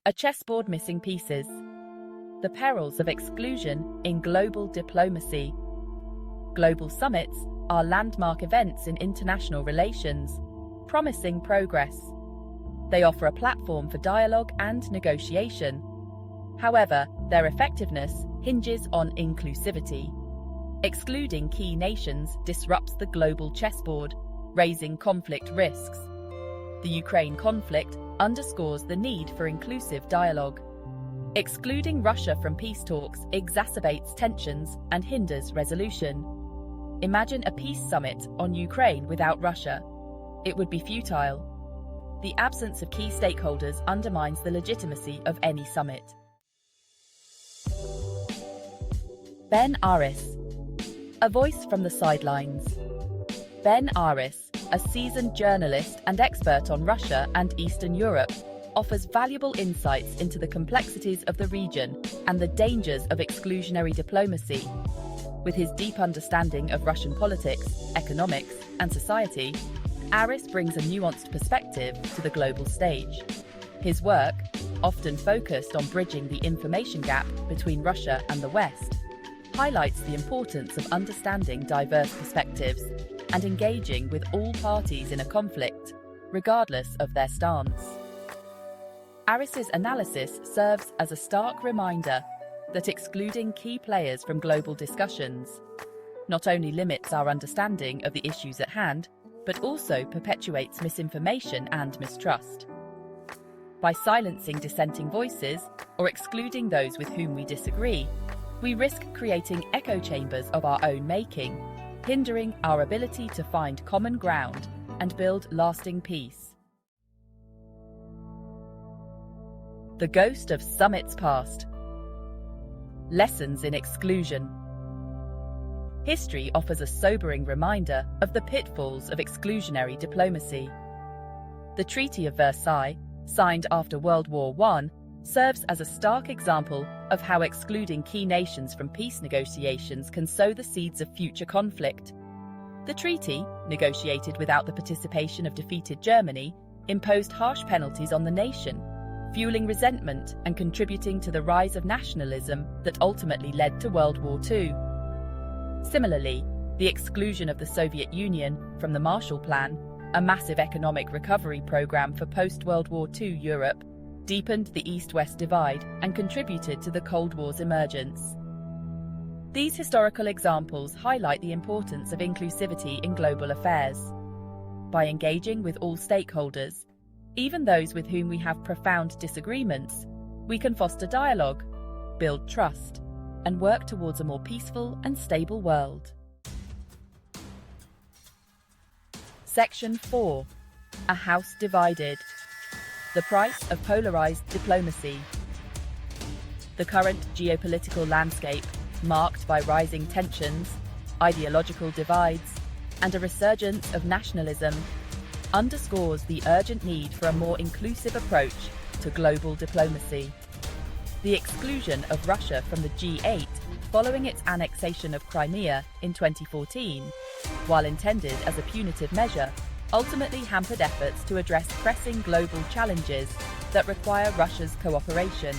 A chessboard missing pieces. The perils of exclusion in global diplomacy. Global summits are landmark events in international relations, promising progress. They offer a platform for dialogue and negotiation. However, their effectiveness hinges on inclusivity. Excluding key nations disrupts the global chessboard, raising conflict risks. The Ukraine conflict underscores the need for inclusive dialogue. Excluding Russia from peace talks exacerbates tensions and hinders resolution. Imagine a peace summit on Ukraine without Russia. It would be futile. The absence of key stakeholders undermines the legitimacy of any summit. Ben Aris. A voice from the sidelines. Ben Aris, a seasoned journalist and expert on Russia and Eastern Europe, offers valuable insights into the complexities of the region and the dangers of exclusionary diplomacy. With his deep understanding of Russian politics, economics, and society, Aris brings a nuanced perspective to the global stage. His work, often focused on bridging the information gap between Russia and the West, highlights the importance of understanding diverse perspectives and engaging with all parties in a conflict, regardless of their stance. Aris's analysis serves as a stark reminder that excluding key players from global discussions not only limits our understanding of the issues at hand, but also perpetuates misinformation and mistrust. By silencing dissenting voices or excluding those with whom we disagree, we risk creating echo chambers of our own making, hindering our ability to find common ground and build lasting peace. The ghost of summits past. Lessons in exclusion. History offers a sobering reminder of the pitfalls of exclusionary diplomacy. The Treaty of Versailles, signed after World War I, serves as a stark example of how excluding key nations from peace negotiations can sow the seeds of future conflict. The treaty, negotiated without the participation of defeated Germany, imposed harsh penalties on the nation, fueling resentment and contributing to the rise of nationalism that ultimately led to World War II. Similarly, the exclusion of the Soviet Union from the Marshall Plan, a massive economic recovery program for post-World War II Europe, deepened the East-West divide and contributed to the Cold War's emergence. These historical examples highlight the importance of inclusivity in global affairs. By engaging with all stakeholders, even those with whom we have profound disagreements, we can foster dialogue, build trust, and work towards a more peaceful and stable world. Section 4. A House Divided. The price of polarized diplomacy. The current geopolitical landscape, marked by rising tensions, ideological divides, and a resurgence of nationalism, underscores the urgent need for a more inclusive approach to global diplomacy. The exclusion of Russia from the G8 following its annexation of Crimea in 2014, while intended as a punitive measure, ultimately hampered efforts to address pressing global challenges that require Russia's cooperation.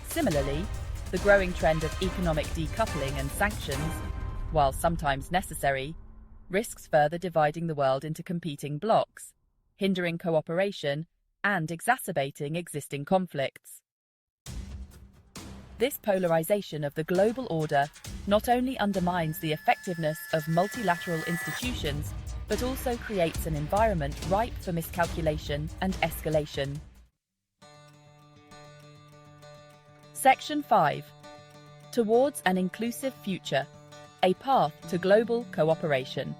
Similarly, the growing trend of economic decoupling and sanctions, while sometimes necessary, risks further dividing the world into competing blocs, hindering cooperation and exacerbating existing conflicts. This polarization of the global order not only undermines the effectiveness of multilateral institutions, but also creates an environment ripe for miscalculation and escalation. Section 5. Towards an inclusive future, a path to global cooperation.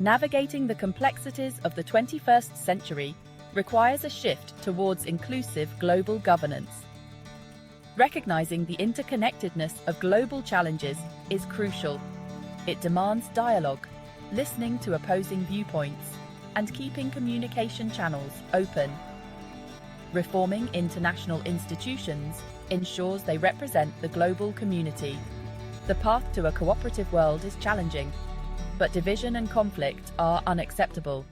Navigating the complexities of the 21st century requires a shift towards inclusive global governance. Recognizing the interconnectedness of global challenges is crucial. It demands dialogue, listening to opposing viewpoints, and keeping communication channels open. Reforming international institutions ensures they represent the global community. The path to a cooperative world is challenging, but division and conflict are unacceptable.